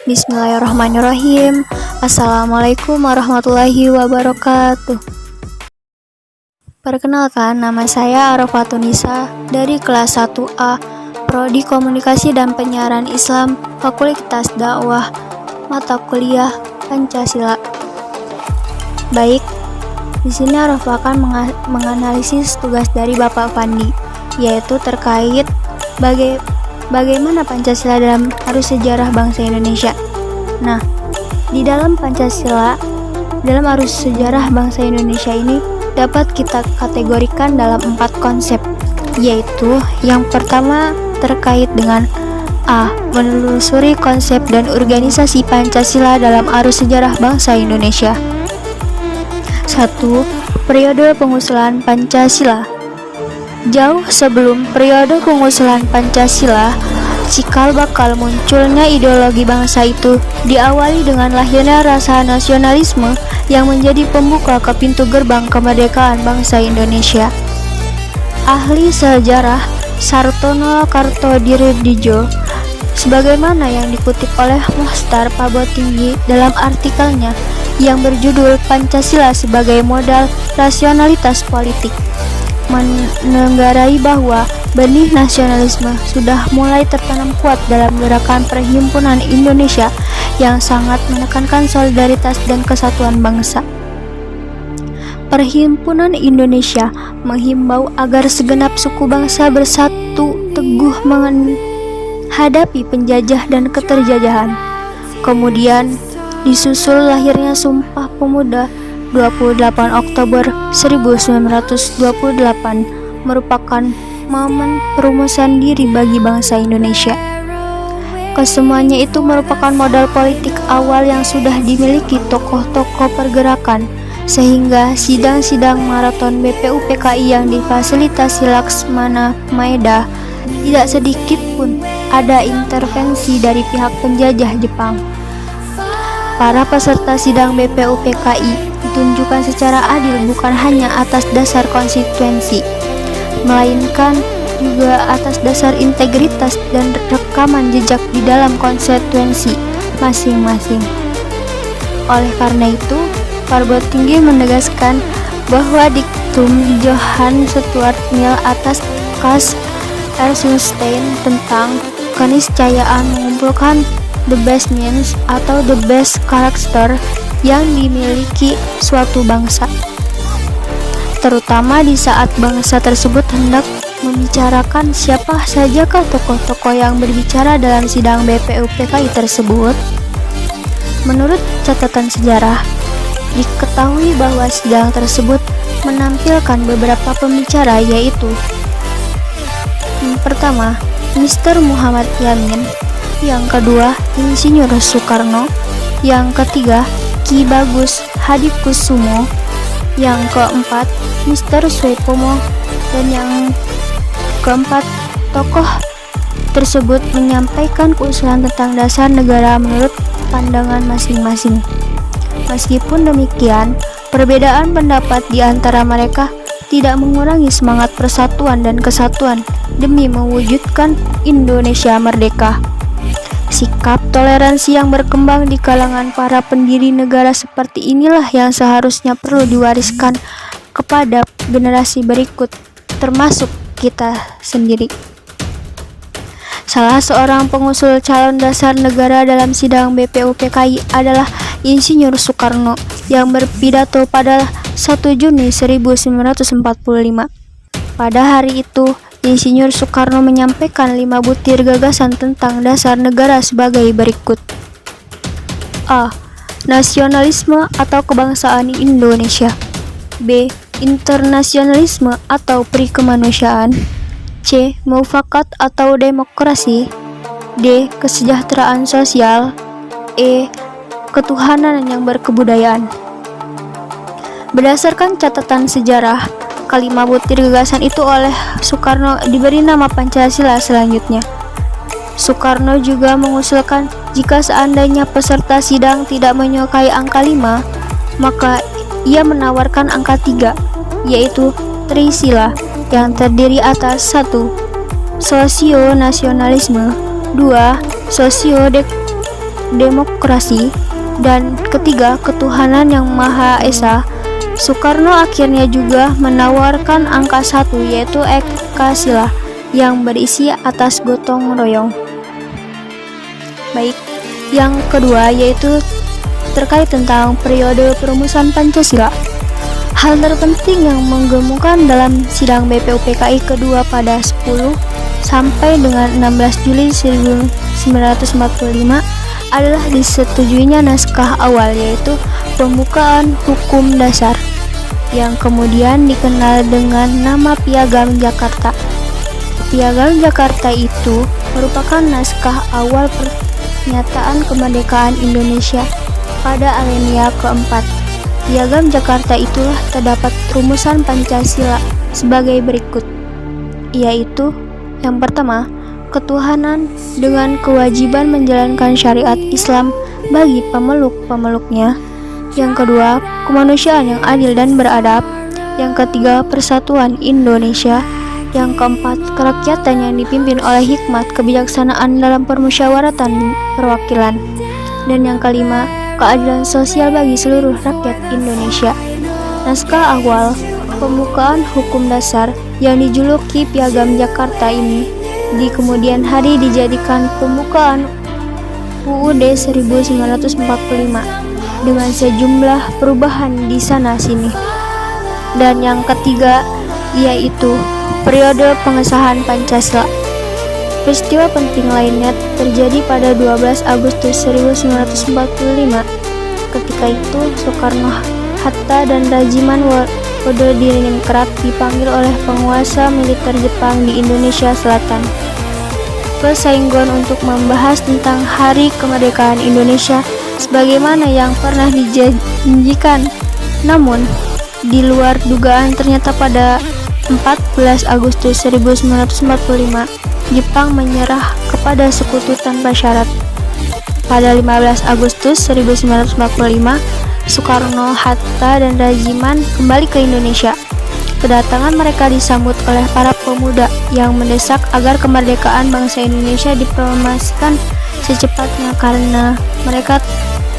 Bismillahirrahmanirrahim. Assalamualaikum warahmatullahi wabarakatuh. Perkenalkan, nama saya Arafatunisa dari kelas 1A, Prodi Komunikasi dan Penyiaran Islam, Fakultas Dakwah, mata kuliah Pancasila. Baik, di sini Arafa akan menganalisis tugas dari Bapak Fandi, yaitu terkait bagaimana Pancasila dalam arus sejarah bangsa Indonesia. Nah, di dalam Pancasila, dalam arus sejarah bangsa Indonesia ini dapat kita kategorikan dalam 4 konsep, yaitu yang pertama terkait dengan A. Menelusuri konsep dan organisasi Pancasila dalam arus sejarah bangsa Indonesia. 1. Periode pengusulan Pancasila. Jauh sebelum periode pengusulan Pancasila, cikal bakal munculnya ideologi bangsa itu diawali dengan lahirnya rasa nasionalisme yang menjadi pembuka ke pintu gerbang kemerdekaan bangsa Indonesia. Ahli sejarah Sartono Kartodiredjo, sebagaimana yang dikutip oleh Mohtar Pabotinggi dalam artikelnya yang berjudul Pancasila sebagai Modal Rasionalitas Politik, menenggarai bahwa benih nasionalisme sudah mulai tertanam kuat dalam gerakan Perhimpunan Indonesia yang sangat menekankan solidaritas dan kesatuan bangsa. Perhimpunan Indonesia menghimbau agar segenap suku bangsa bersatu teguh menghadapi penjajah dan keterjajahan. Kemudian disusul lahirnya Sumpah Pemuda 28 Oktober 1928 merupakan momen perumusan diri bagi bangsa Indonesia. Kesemuanya itu merupakan modal politik awal yang sudah dimiliki tokoh-tokoh pergerakan, sehingga sidang-sidang maraton BPUPKI yang difasilitasi Laksmana Maeda tidak sedikit pun ada intervensi dari pihak penjajah Jepang. Para peserta sidang BPUPKI ditunjukkan secara adil bukan hanya atas dasar konstituensi, melainkan juga atas dasar integritas dan rekaman jejak di dalam konstituensi masing-masing. Oleh karena itu, Pabotinggi menegaskan bahwa diktum Johann Stuart Mill atas Cass Sunstein tentang keniscayaan mengumpulkan the best means atau the best character yang dimiliki suatu bangsa, terutama di saat bangsa tersebut hendak membicarakan siapa sajakah tokoh-tokoh yang berbicara dalam sidang BPUPKI tersebut. Menurut catatan sejarah, diketahui bahwa sidang tersebut menampilkan beberapa pembicara, yaitu yang pertama, Mr. Muhammad Yamin, yang kedua, Insinyur Soekarno, yang ketiga, Ki Bagus Hadikusumo, yang keempat, Mr. Suetomo, dan yang keempat, tokoh tersebut menyampaikan keusulan tentang dasar negara menurut pandangan masing-masing. Meskipun demikian, perbedaan pendapat di antara mereka tidak mengurangi semangat persatuan dan kesatuan demi mewujudkan Indonesia merdeka. Sikap toleransi yang berkembang di kalangan para pendiri negara seperti inilah yang seharusnya perlu diwariskan kepada generasi berikut, termasuk kita sendiri. Salah seorang pengusul calon dasar negara dalam sidang BPUPKI adalah Insinyur Soekarno yang berpidato pada 1 Juni 1945. Pada hari itu, Insinyur Soekarno menyampaikan 5 butir gagasan tentang dasar negara sebagai berikut. A. Nasionalisme atau kebangsaan Indonesia. B. Internasionalisme atau perikemanusiaan. C. Mufakat atau demokrasi. D. Kesejahteraan sosial. E. Ketuhanan yang berkebudayaan. Berdasarkan catatan sejarah, kelima butir gagasan itu oleh Soekarno diberi nama Pancasila selanjutnya. Soekarno juga mengusulkan jika seandainya peserta sidang tidak menyukai angka 5, maka ia menawarkan angka 3, yaitu Trisila, yang terdiri atas 1. Sosio-nasionalisme, 2. demokrasi, dan ketiga, ketuhanan yang Maha Esa. Soekarno akhirnya juga menawarkan angka 1, yaitu Ekasila, yang berisi atas gotong royong. Baik, yang kedua yaitu terkait tentang periode perumusan Pancasila. Hal terpenting yang menggemukan dalam sidang BPUPKI kedua pada 10 sampai dengan 16 Juli 1945 adalah disetujuinya naskah awal, yaitu Pembukaan Hukum Dasar, yang kemudian dikenal dengan nama Piagam Jakarta. Piagam Jakarta itu merupakan naskah awal pernyataan kemerdekaan Indonesia pada alinea keempat. Piagam Jakarta itulah terdapat rumusan Pancasila sebagai berikut, yaitu yang pertama, ketuhanan dengan kewajiban menjalankan syariat Islam bagi pemeluk-pemeluknya. Yang kedua, kemanusiaan yang adil dan beradab. Yang ketiga, persatuan Indonesia. Yang keempat, kerakyatan yang dipimpin oleh hikmat kebijaksanaan dalam permusyawaratan perwakilan. Dan yang kelima, keadilan sosial bagi seluruh rakyat Indonesia. Naskah awal Pembukaan Hukum Dasar yang dijuluki Piagam Jakarta ini di kemudian hari dijadikan Pembukaan UUD 1945 dengan sejumlah perubahan di sana-sini. Dan yang ketiga yaitu periode pengesahan Pancasila. Peristiwa penting lainnya terjadi pada 12 Agustus 1945. Ketika itu Soekarno, Hatta, dan Rajiman Wododiningrat dipanggil oleh penguasa militer Jepang di Indonesia Selatan ke Saigon untuk membahas tentang Hari Kemerdekaan Indonesia sebagaimana yang pernah dijanjikan. Namun, di luar dugaan ternyata pada 14 Agustus 1945, Jepang menyerah kepada sekutu tanpa syarat. Pada 15 Agustus 1945, Soekarno, Hatta, dan Rajiman kembali ke Indonesia. Kedatangan mereka disambut oleh para pemuda yang mendesak agar kemerdekaan bangsa Indonesia diproklamasikan secepatnya karena mereka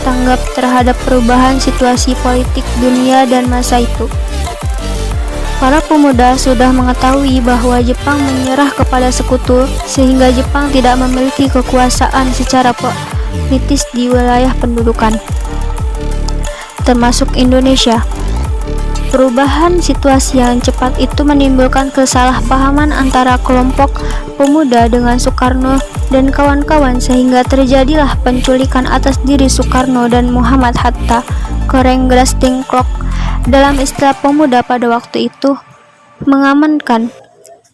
tanggap terhadap perubahan situasi politik dunia dan masa itu. Para pemuda sudah mengetahui bahwa Jepang menyerah kepada sekutu sehingga Jepang tidak memiliki kekuasaan secara politis di wilayah pendudukan, termasuk Indonesia. Perubahan situasi yang cepat itu menimbulkan kesalahpahaman antara kelompok pemuda dengan Soekarno dan kawan-kawan sehingga terjadilah penculikan atas diri Soekarno dan Muhammad Hatta ke Rengas Dengklok. Dalam istilah pemuda pada waktu itu, mengamankan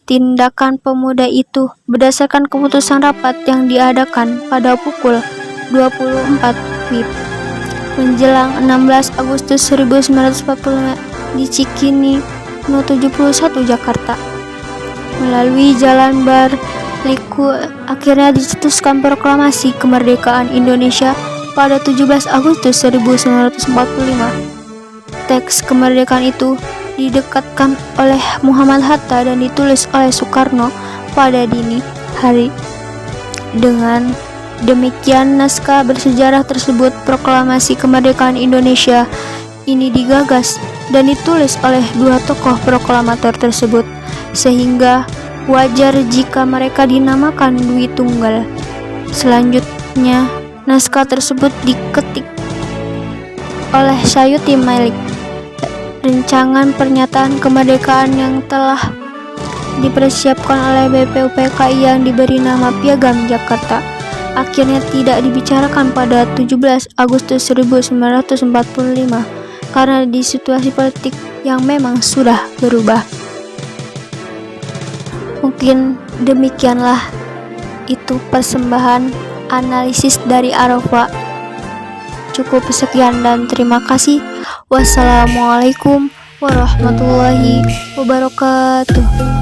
tindakan pemuda itu berdasarkan keputusan rapat yang diadakan pada pukul 24 WIB menjelang 16 Agustus 1945 di Cikini No 71 Jakarta. Melalui Jalan Barliku akhirnya dicetuskan proklamasi kemerdekaan Indonesia pada 17 Agustus 1945. Teks kemerdekaan itu didekatkan oleh Muhammad Hatta dan ditulis oleh Soekarno pada dini hari. Dengan demikian, naskah bersejarah tersebut, proklamasi kemerdekaan Indonesia, ini digagas dan ditulis oleh dua tokoh proklamator tersebut, sehingga wajar jika mereka dinamakan Dwi Tunggal. Selanjutnya, naskah tersebut diketik oleh Sayuti Mailik. Rencangan pernyataan kemerdekaan yang telah dipersiapkan oleh BPUPKI yang diberi nama Piagam Jakarta akhirnya tidak dibicarakan pada 17 Agustus 1945 karena di situasi politik yang memang sudah berubah. Mungkin demikianlah itu persembahan analisis dari Arafah. Cukup sekian dan terima kasih. Wassalamualaikum warahmatullahi wabarakatuh.